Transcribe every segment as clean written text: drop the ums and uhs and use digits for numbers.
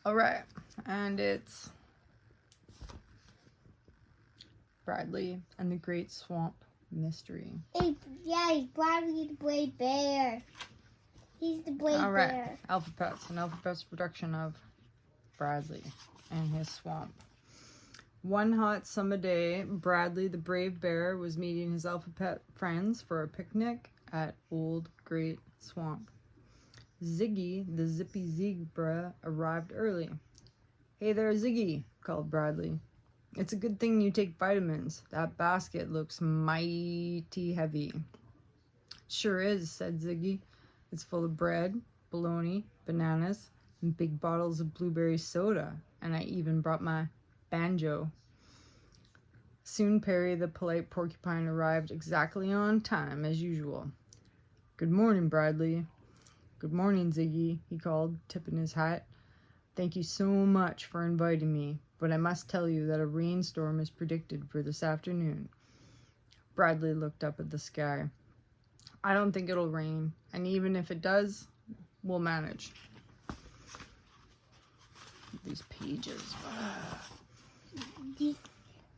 All right, and it's Bradley and the Great Swamp Mystery. Yeah, he's Bradley the Brave Bear. He's the Brave All right, Bear. Alphabets, an alphabet's production of Bradley and his swamp. One hot summer day, Bradley the Brave Bear was meeting his alphabet friends for a picnic at Old Great Swamp. Ziggy, the zippy zebra, arrived early. "Hey there, Ziggy," called Bradley. "It's a good thing you take vitamins. That basket looks mighty heavy." "Sure is," said Ziggy. "It's full of bread, bologna, bananas, and big bottles of blueberry soda, and I even brought my banjo." Soon Perry the polite porcupine arrived exactly on time as usual. "Good morning, Bradley." "Good morning, Ziggy," he called, tipping his hat. "Thank you so much for inviting me, but I must tell you that a rainstorm is predicted for this afternoon." Bradley looked up at the sky. "I don't think it'll rain, and even if it does, we'll manage." These pages.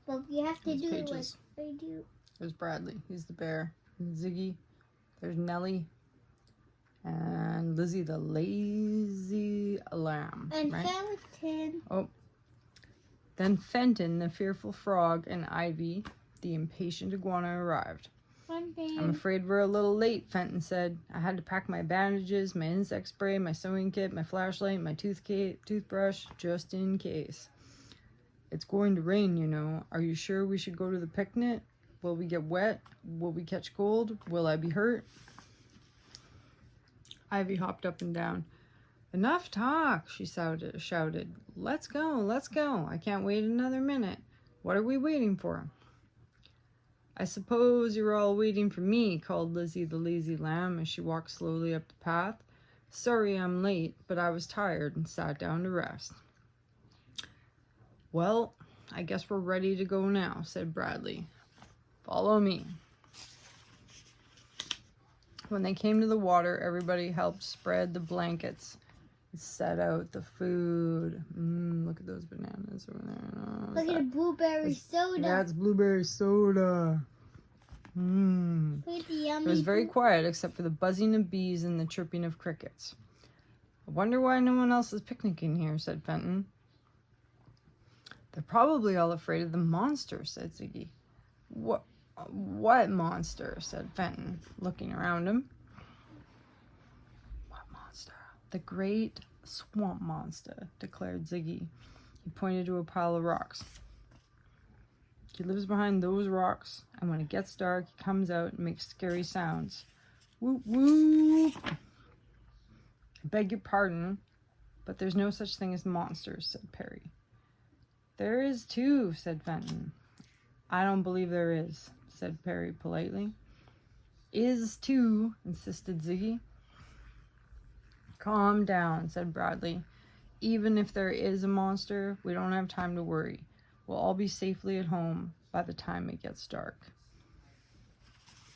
But we have to These do pages. what they do. There's Bradley. He's the bear. And Ziggy. There's Nellie. And Lizzie the lazy lamb. And right? Skeleton. Oh. Then Fenton, the fearful frog, and Ivy, the impatient iguana, arrived. "I'm afraid we're a little late," Fenton said. "I had to pack my bandages, my insect spray, my sewing kit, my flashlight, my toothbrush, just in case. It's going to rain, you know. Are you sure we should go to the picnic? Will we get wet? Will we catch cold? Will I be hurt?" Ivy hopped up and down. "Enough talk," she shouted. Let's go, let's go. I can't wait another minute. What are we waiting for?" "I suppose you're all waiting for me," called Lizzie the lazy lamb as she walked slowly up the path. "Sorry I'm late, but I was tired and sat down to rest." "Well, I guess we're ready to go now," said Bradley. "Follow me." When they came to the water, everybody helped spread the blankets and set out the food. Look at those bananas over there. Oh, Look at the blueberry soda. That's blueberry soda. Look at the yummy. It was very quiet except for the buzzing of bees and the chirping of crickets. "I wonder why no one else is picnicking here," said Fenton. "They're probably all afraid of the monster," said Ziggy. What monster?" said Fenton, looking around him. "What monster?" "The great swamp monster," declared Ziggy. He pointed to a pile of rocks. "He lives behind those rocks, and when it gets dark, he comes out and makes scary sounds. Whoop, whoop." "I beg your pardon, but there's no such thing as monsters," said Perry. "There is too," said Fenton. "I don't believe there is," said Perry politely. "Is too," insisted Ziggy. "Calm down," said Bradley. "Even if there is a monster, we don't have time to worry. We'll all be safely at home by the time it gets dark."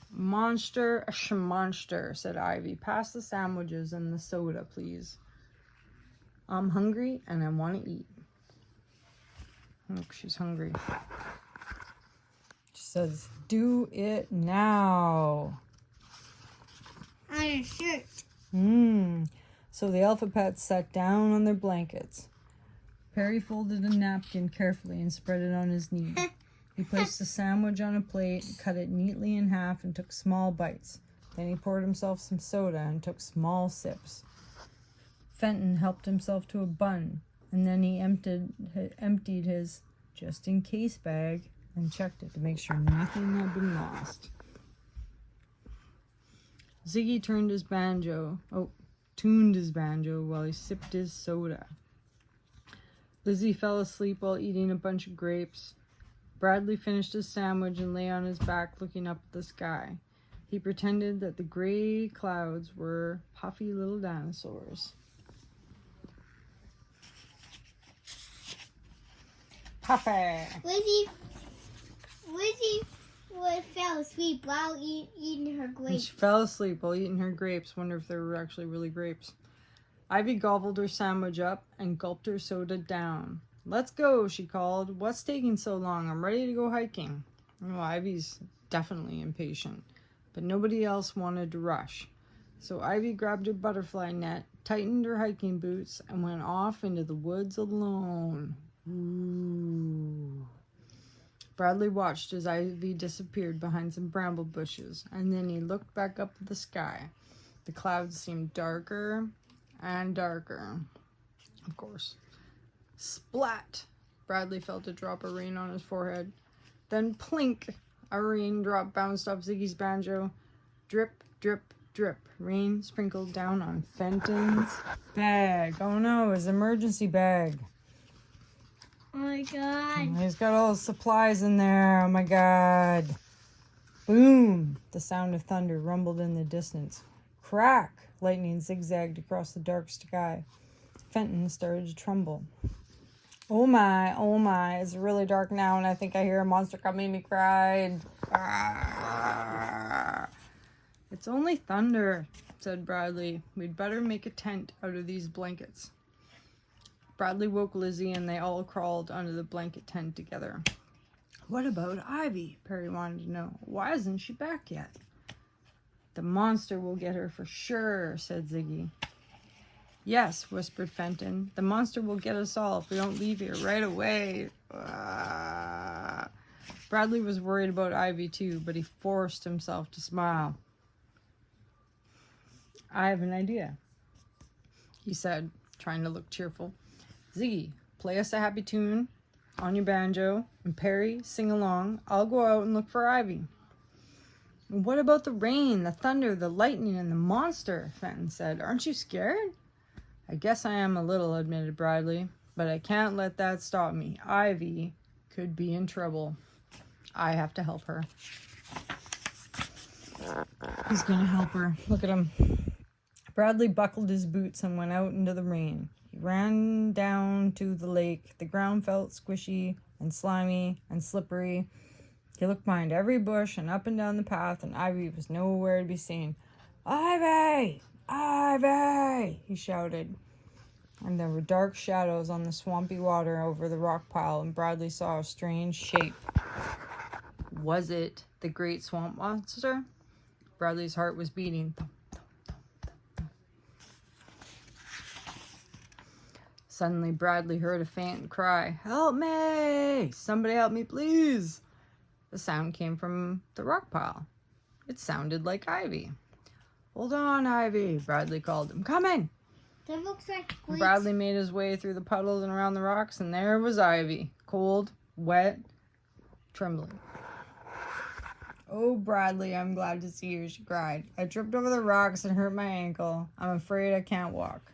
"Monster, monster," said Ivy. "Pass the sandwiches and the soda, please. I'm hungry and I want to eat." Look, she's hungry. She says, "Do it now." On her shirt. So the alphabets sat down on their blankets. Perry folded a napkin carefully and spread it on his knee. He placed the sandwich on a plate, cut it neatly in half, and took small bites. Then he poured himself some soda and took small sips. Fenton helped himself to a bun, and then he emptied his just-in-case bag and checked it to make sure nothing had been lost. Ziggy tuned his banjo while he sipped his soda. Lizzie fell asleep while eating a bunch of grapes. Bradley finished his sandwich and lay on his back looking up at the sky. He pretended that the gray clouds were puffy little dinosaurs. Puffy! Lizzie fell asleep while eating her grapes. And she fell asleep while eating her grapes. Wonder if they were actually really grapes. Ivy gobbled her sandwich up and gulped her soda down. "Let's go," she called. "What's taking so long? I'm ready to go hiking." Well, Ivy's definitely impatient, but nobody else wanted to rush. So Ivy grabbed her butterfly net, tightened her hiking boots, and went off into the woods alone. Ooh. Bradley watched as Ivy disappeared behind some bramble bushes, and then he looked back up at the sky. The clouds seemed darker and darker. Of course. Splat! Bradley felt a drop of rain on his forehead. Then plink! A raindrop bounced off Ziggy's banjo. Drip, drip, drip. Rain sprinkled down on Fenton's bag. Oh no, his emergency bag. Oh my god. He's got all his supplies in there. Oh my god. Boom! The sound of thunder rumbled in the distance. Crack! Lightning zigzagged across the dark sky. Fenton started to tremble. Oh my, it's really dark now and I think I hear a monster coming. He cried. Ah. "It's only thunder," said Bradley. "We'd better make a tent out of these blankets." Bradley woke Lizzie and they all crawled under the blanket tent together. "What about Ivy?" Perry wanted to know. "Why isn't she back yet?" "The monster will get her for sure," said Ziggy. "Yes," whispered Fenton. "The monster will get us all if we don't leave here right away." Bradley was worried about Ivy too, but he forced himself to smile. "I have an idea," he said, trying to look cheerful. "Ziggy, play us a happy tune on your banjo, and Perry, sing along. I'll go out and look for Ivy." "What about the rain, the thunder, the lightning, and the monster?" Fenton said. "Aren't you scared?" "I guess I am a little," admitted Bradley, "but I can't let that stop me. Ivy could be in trouble. I have to help her." He's gonna help her. Look at him. Bradley buckled his boots and went out into the rain. He ran down to the lake. The ground felt squishy and slimy and slippery. He looked behind every bush and up and down the path, and Ivy was nowhere to be seen. "Ivy! Ivy!" he shouted. And there were dark shadows on the swampy water over the rock pile, and Bradley saw a strange shape. Was it the great swamp monster? Bradley's heart was beating. Thump, thump, thump, thump, thump. Suddenly, Bradley heard a faint cry. "Help me! Somebody help me, please!" The sound came from the rock pile. It sounded like Ivy. "Hold on, Ivy," Bradley called. "I'm coming." That looks like great. Bradley made his way through the puddles and around the rocks, and there was Ivy, cold, wet, trembling. "Oh, Bradley, I'm glad to see you," she cried. "I tripped over the rocks and hurt my ankle. I'm afraid I can't walk."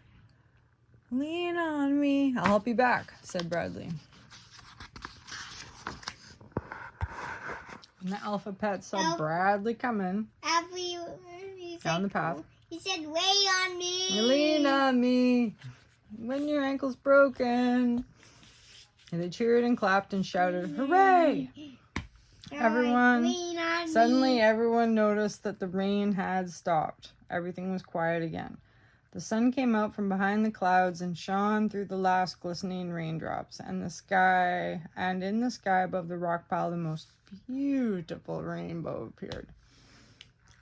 "Lean on me. I'll help you back," said Bradley. And the alpha pet saw Bradley coming down the path. He said, "Lay on me." "Lean on me when your ankle's broken." And they cheered and clapped and shouted, "Hooray!" Suddenly everyone noticed that the rain had stopped. Everything was quiet again. The sun came out from behind the clouds and shone through the last glistening raindrops, and in the sky above the rock pile the most beautiful rainbow appeared.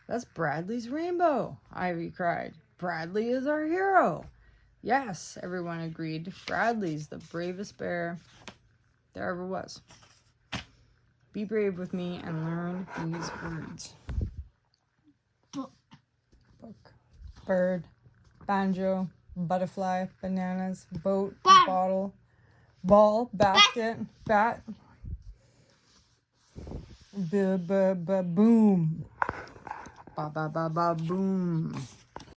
"That's Bradley's rainbow," Ivy cried. "Bradley is our hero." "Yes," everyone agreed. "Bradley's the bravest bear there ever was." Be brave with me and learn these words. Book. Bird. Banjo. Butterfly. Bananas. Boat. Bottle. Ball. Basket. Bat. Boom. Ba ba ba ba boom.